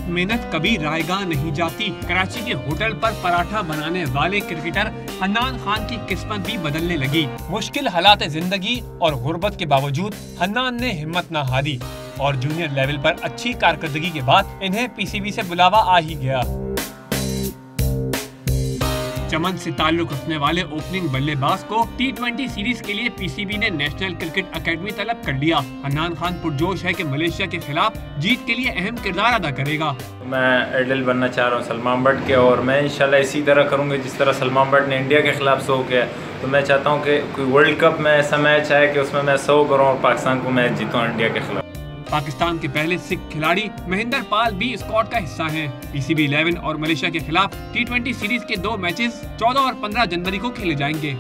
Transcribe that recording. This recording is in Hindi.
मेहनत कभी रायगा नहीं जाती। कराची के होटल पर पराठा बनाने वाले क्रिकेटर हन्नान खान की किस्मत भी बदलने लगी। मुश्किल हालात जिंदगी और गुर्बत के बावजूद हन्नान ने हिम्मत न हारी और जूनियर लेवल पर अच्छी कारकर्दगी के बाद इन्हें पीसीबी से बुलावा आ ही गया। चमन से ताल्लुक रखने वाले ओपनिंग बल्लेबाज को T20 सीरीज के लिए पीसीबी ने नेशनल क्रिकेट अकेडमी तलब कर लिया। हन्नान खान पुरजोश है कि मलेशिया के खिलाफ जीत के लिए अहम किरदार अदा करेगा। मैं आइडल बनना चाह रहा हूँ सलमान बट के, और मैं इंशाल्लाह इसी तरह करूँगा जिस तरह सलमान बट ने इंडिया के खिलाफ 100 किया। तो मैं चाहता हूँ कि कोई वर्ल्ड कप में ऐसा मैच आए कि उसमें मैं 100 करूँ और पाकिस्तान को मैच जीतूँ इंडिया के खिलाफ। पाकिस्तान के पहले सिख खिलाड़ी महेंद्र पाल भी स्क्वाड का हिस्सा हैं। पीसीबी 11 और मलेशिया के खिलाफ T20 सीरीज के 2 मैचेस 14 और 15 जनवरी को खेले जाएंगे।